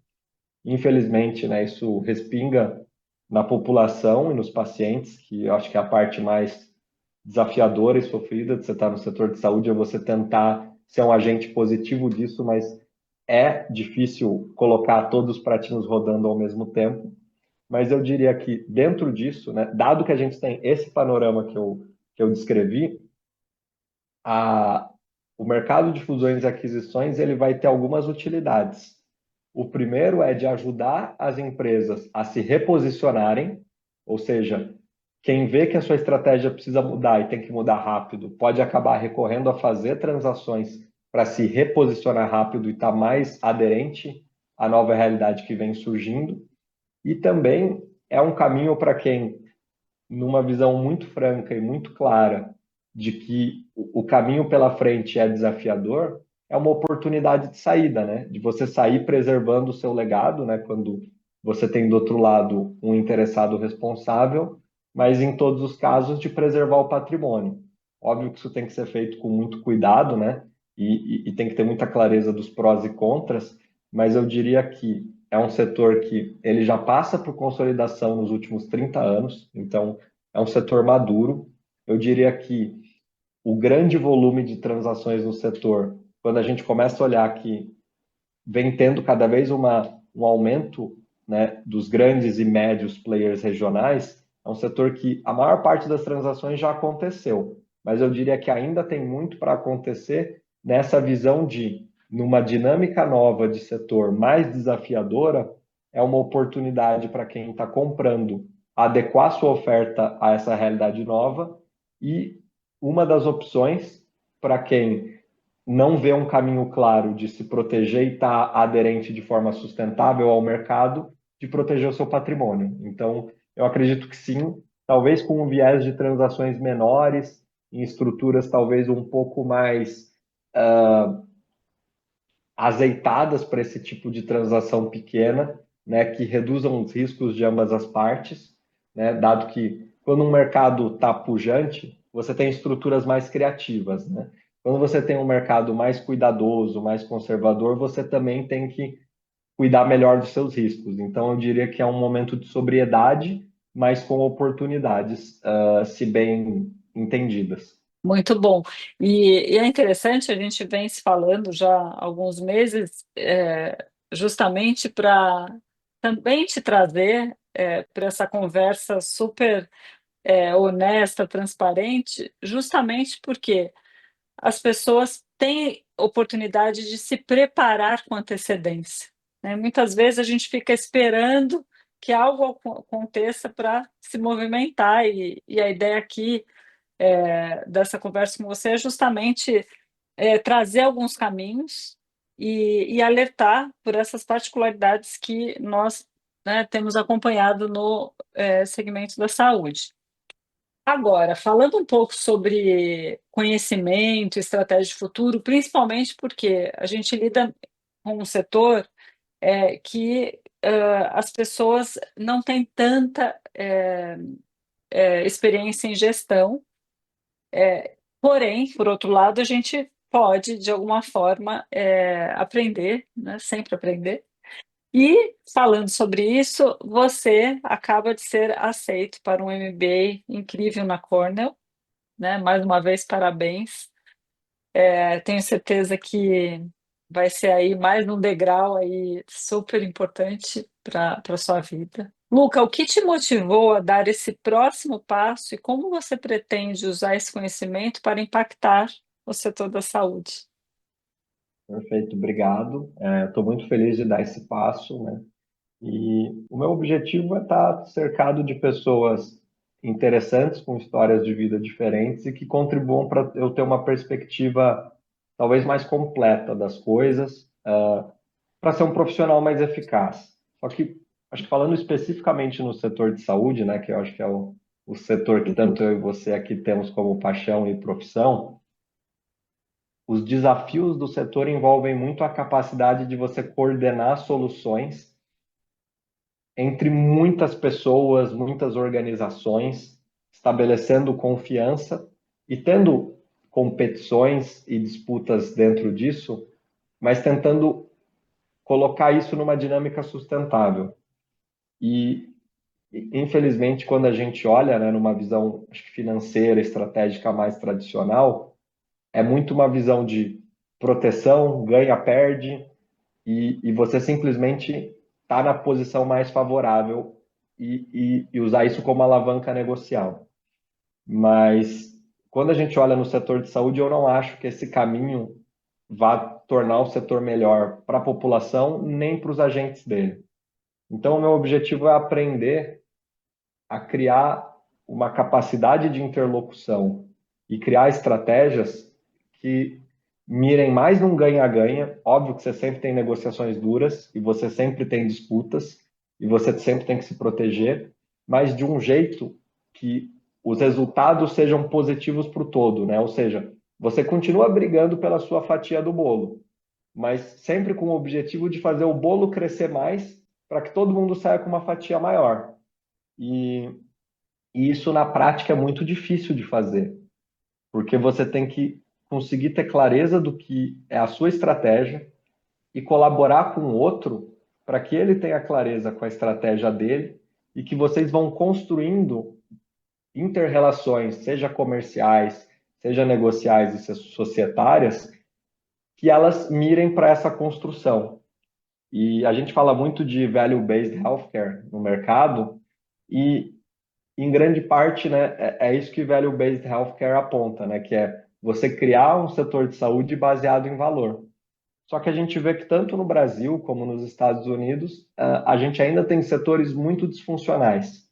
Infelizmente, né, isso respinga na população e nos pacientes, que eu acho que é a parte mais desafiadora e sofrida de você estar no setor de saúde, é você tentar ser um agente positivo disso, mas é difícil colocar todos os pratinhos rodando ao mesmo tempo, mas eu diria que dentro disso, né, dado que a gente tem esse panorama que eu descrevi, a, o mercado de fusões e aquisições ele vai ter algumas utilidades. O primeiro é de ajudar as empresas a se reposicionarem, ou seja, quem vê que a sua estratégia precisa mudar e tem que mudar rápido, pode acabar recorrendo a fazer transações para se reposicionar rápido e estar mais aderente à nova realidade que vem surgindo. E também é um caminho para quem, numa visão muito franca e muito clara de que o caminho pela frente é desafiador, é uma oportunidade de saída, né? De você sair preservando o seu legado, né? Quando você tem do outro lado um interessado responsável, mas em todos os casos de preservar o patrimônio. Óbvio que isso tem que ser feito com muito cuidado, né? E tem que ter muita clareza dos prós e contras, mas eu diria que é um setor que ele já passa por consolidação nos últimos 30 anos, então é um setor maduro. Eu diria que o grande volume de transações no setor, quando a gente começa a olhar que vem tendo cada vez um aumento, né, dos grandes e médios players regionais, é um setor que a maior parte das transações já aconteceu, mas eu diria que ainda tem muito para acontecer nessa visão de, numa dinâmica nova de setor mais desafiadora, é uma oportunidade para quem está comprando adequar sua oferta a essa realidade nova e uma das opções para quem não vê um caminho claro de se proteger e estar aderente de forma sustentável ao mercado, de proteger o seu patrimônio. Então, eu acredito que sim, talvez com um viés de transações menores, em estruturas talvez um pouco mais azeitadas para esse tipo de transação pequena, né, que reduzam os riscos de ambas as partes, né, dado que quando um mercado está pujante, você tem estruturas mais criativas, né? Quando você tem um mercado mais cuidadoso, mais conservador, você também tem que cuidar melhor dos seus riscos. Então, eu diria que é um momento de sobriedade, mas com oportunidades, se bem entendidas. Muito bom. E é interessante, a gente vem se falando já há alguns meses, justamente para também te trazer para essa conversa super honesta, transparente, justamente porque as pessoas têm oportunidade de se preparar com antecedência, né? Muitas vezes a gente fica esperando que algo aconteça para se movimentar, e a ideia aqui dessa conversa com você é justamente trazer alguns caminhos e alertar por essas particularidades que nós, né, temos acompanhado no segmento da saúde. Agora, falando um pouco sobre conhecimento, estratégia de futuro, principalmente porque a gente lida com um setor que as pessoas não têm tanta experiência em gestão. Porém, por outro lado, a gente pode, de alguma forma, aprender, né? Sempre aprender. E, falando sobre isso, você acaba de ser aceito para um MBA incrível na Cornell, né? Mais uma vez, parabéns. Tenho certeza que vai ser aí mais um degrau aí super importante para a sua vida. Luca, o que te motivou a dar esse próximo passo e como você pretende usar esse conhecimento para impactar o setor da saúde? Perfeito, obrigado. Estou muito feliz de dar esse passo, né? E o meu objetivo é estar cercado de pessoas interessantes, com histórias de vida diferentes e que contribuam para eu ter uma perspectiva talvez mais completa das coisas, para ser um profissional mais eficaz. Só que, acho que falando especificamente no setor de saúde, né, que eu acho que é o setor que tanto eu e você aqui temos como paixão e profissão, os desafios do setor envolvem muito a capacidade de você coordenar soluções entre muitas pessoas, muitas organizações, estabelecendo confiança e tendo competições e disputas dentro disso, mas tentando colocar isso numa dinâmica sustentável. E, infelizmente, quando a gente olha, né, numa visão acho que financeira, estratégica mais tradicional, é muito uma visão de proteção, ganha, perde, e você simplesmente está na posição mais favorável e usar isso como alavanca negocial. Mas quando a gente olha no setor de saúde, eu não acho que esse caminho vá tornar o setor melhor para a população nem para os agentes dele. Então, o meu objetivo é aprender a criar uma capacidade de interlocução e criar estratégias que mirem mais num ganha-ganha. Óbvio que você sempre tem negociações duras e você sempre tem disputas e você sempre tem que se proteger, mas de um jeito que os resultados sejam positivos para o todo, né? Ou seja, você continua brigando pela sua fatia do bolo, mas sempre com o objetivo de fazer o bolo crescer mais para que todo mundo saia com uma fatia maior. E, e isso na prática é muito difícil de fazer, porque você tem que conseguir ter clareza do que é a sua estratégia e colaborar com o outro para que ele tenha clareza com a estratégia dele e que vocês vão construindo inter-relações, seja comerciais, seja negociais e societárias, que elas mirem para essa construção. E a gente fala muito de value-based healthcare no mercado e em grande parte, né, é isso que value-based healthcare aponta, né, que é você criar um setor de saúde baseado em valor. Só que a gente vê que tanto no Brasil como nos Estados Unidos, a gente ainda tem setores muito disfuncionais.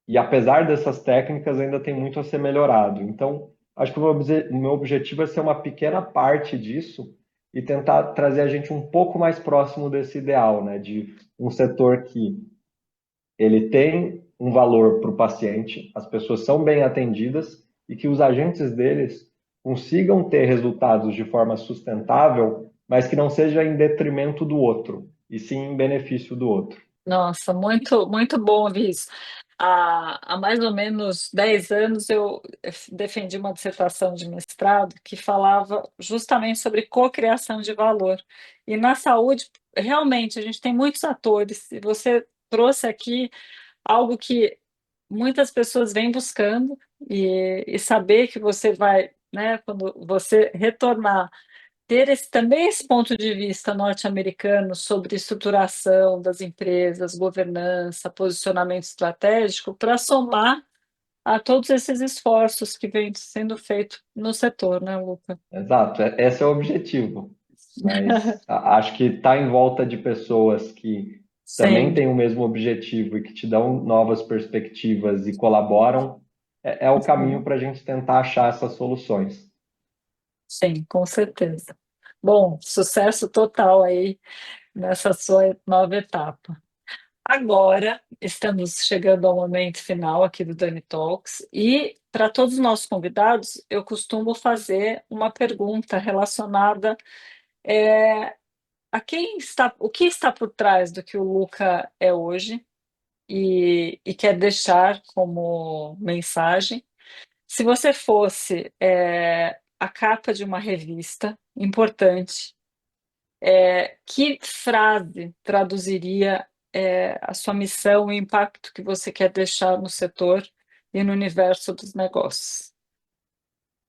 E apesar dessas técnicas, ainda tem muito a ser melhorado. Então, acho que o meu objetivo é ser uma pequena parte disso e tentar trazer a gente um pouco mais próximo desse ideal, né, de um setor que ele tem um valor para o paciente, as pessoas são bem atendidas e que os agentes deles consigam ter resultados de forma sustentável, mas que não seja em detrimento do outro, e sim em benefício do outro. Nossa, muito, muito bom ouvir isso. Há mais ou menos 10 anos eu defendi uma dissertação de mestrado que falava justamente sobre cocriação de valor. E na saúde, realmente, a gente tem muitos atores, e você trouxe aqui algo que muitas pessoas vêm buscando, e saber que você vai, né, quando você retornar, ter também esse ponto de vista norte-americano sobre estruturação das empresas, governança, posicionamento estratégico, para somar a todos esses esforços que vêm sendo feitos no setor, né, Luca? Exato, esse é o objetivo. Mas acho que estar em volta de pessoas que também Sim, têm o mesmo objetivo e que te dão novas perspectivas e colaboram é o caminho sim, para a gente tentar achar essas soluções. sim, com certeza. Bom, sucesso total aí nessa sua nova etapa. Agora, estamos chegando ao momento final aqui do Dani Talks e para todos os nossos convidados, eu costumo fazer uma pergunta relacionada a quem está, o que está por trás do que o Luca é hoje e quer deixar como mensagem. Se você fosse a capa de uma revista importante, que frase traduziria a sua missão e o impacto que você quer deixar no setor e no universo dos negócios?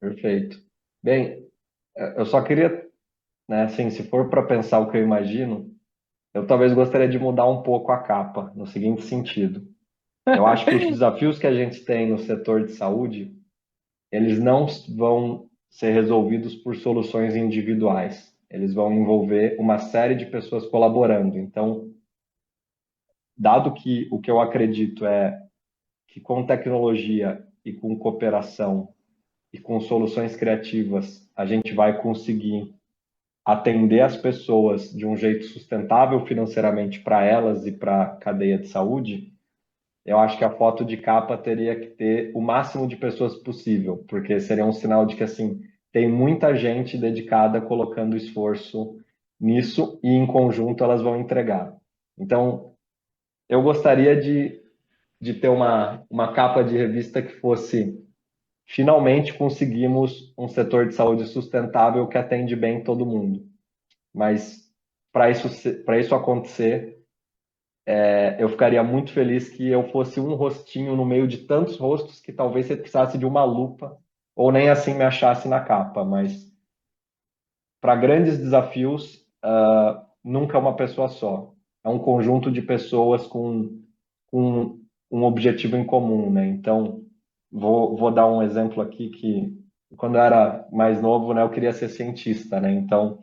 Perfeito. Bem, eu só queria, né, assim, se for para pensar o que eu imagino, eu talvez gostaria de mudar um pouco a capa, no seguinte sentido. Eu acho que os desafios que a gente tem no setor de saúde, eles não vão ser resolvidos por soluções individuais. Eles vão envolver uma série de pessoas colaborando. Então, dado que o que eu acredito é que com tecnologia e com cooperação e com soluções criativas, a gente vai conseguir atender as pessoas de um jeito sustentável financeiramente para elas e para a cadeia de saúde, eu acho que a foto de capa teria que ter o máximo de pessoas possível, porque seria um sinal de que assim tem muita gente dedicada colocando esforço nisso e em conjunto elas vão entregar. Então, eu gostaria de ter uma capa de revista que fosse finalmente conseguimos um setor de saúde sustentável que atende bem todo mundo. Mas para isso acontecer, eu ficaria muito feliz que eu fosse um rostinho no meio de tantos rostos que talvez você precisasse de uma lupa ou nem assim me achasse na capa. Mas para grandes desafios, nunca é uma pessoa só. É um conjunto de pessoas com um objetivo em comum, né? Então, vou dar um exemplo aqui que, quando eu era mais novo, né, eu queria ser cientista, né? Então,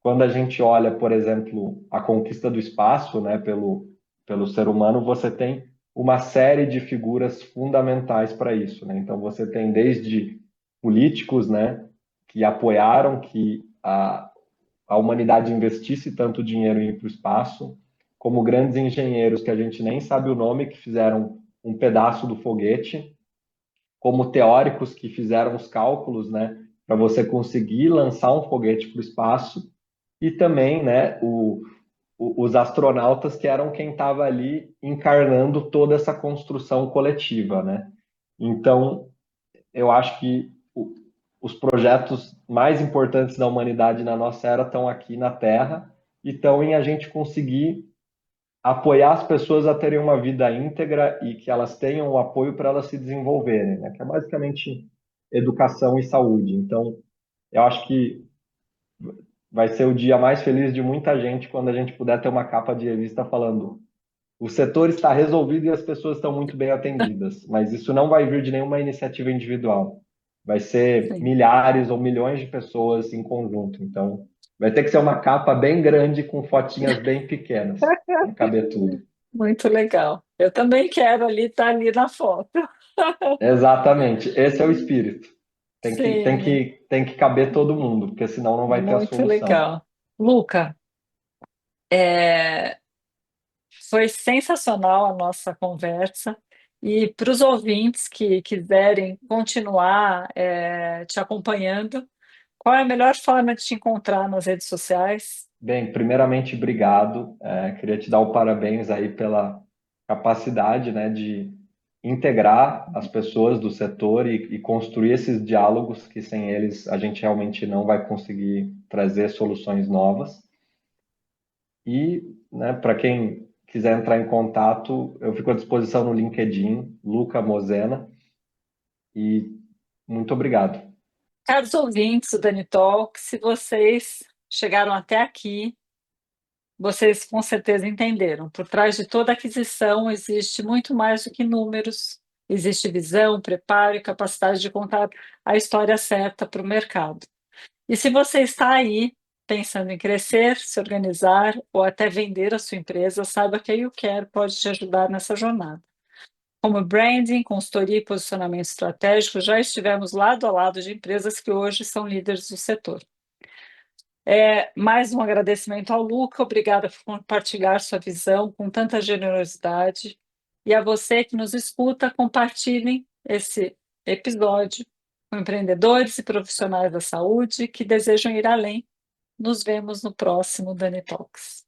quando a gente olha, por exemplo, a conquista do espaço, né, pelo ser humano, você tem uma série de figuras fundamentais para isso, né? Então, você tem desde políticos, né, que apoiaram que a humanidade investisse tanto dinheiro em ir para o espaço, como grandes engenheiros que a gente nem sabe o nome, que fizeram um pedaço do foguete, como teóricos que fizeram os cálculos, né, para você conseguir lançar um foguete para o espaço, e também, né, os astronautas que eram quem estava ali encarnando toda essa construção coletiva, né? Então, eu acho que os projetos mais importantes da humanidade na nossa era estão aqui na Terra e estão em a gente conseguir apoiar as pessoas a terem uma vida íntegra e que elas tenham o apoio para elas se desenvolverem, né? Que é basicamente educação e saúde. Então, eu acho que vai ser o dia mais feliz de muita gente quando a gente puder ter uma capa de revista falando: o setor está resolvido e as pessoas estão muito bem atendidas, mas isso não vai vir de nenhuma iniciativa individual. Vai ser Sim. milhares ou milhões de pessoas em conjunto. Então, vai ter que ser uma capa bem grande com fotinhas bem pequenas para caber tudo. Muito legal. Eu também quero estar ali na foto. Exatamente. Esse é o espírito. Sim, Tem que caber todo mundo, porque senão não vai ter a muito solução. legal. Luca, é, foi sensacional a nossa conversa. E para os ouvintes que quiserem continuar te acompanhando, qual é a melhor forma de te encontrar nas redes sociais? Bem, primeiramente, obrigado. Queria te dar o parabéns aí pela capacidade, né, de integrar as pessoas do setor e construir esses diálogos que sem eles a gente realmente não vai conseguir trazer soluções novas. E, né, para quem quiser entrar em contato, eu fico à disposição no LinkedIn, Luca Mosena, e muito obrigado. Caros ouvintes do Dani Talk, se vocês chegaram até aqui, vocês com certeza entenderam. Por trás de toda aquisição existe muito mais do que números, existe visão, preparo e capacidade de contar a história certa para o mercado. E se você está aí pensando em crescer, se organizar ou até vender a sua empresa, saiba que a YouCare pode te ajudar nessa jornada. Como branding, consultoria e posicionamento estratégico, já estivemos lado a lado de empresas que hoje são líderes do setor. Mais um agradecimento ao Luca, obrigada por compartilhar sua visão com tanta generosidade. E a você que nos escuta, compartilhem esse episódio com empreendedores e profissionais da saúde que desejam ir além. Nos vemos no próximo Dani Talks.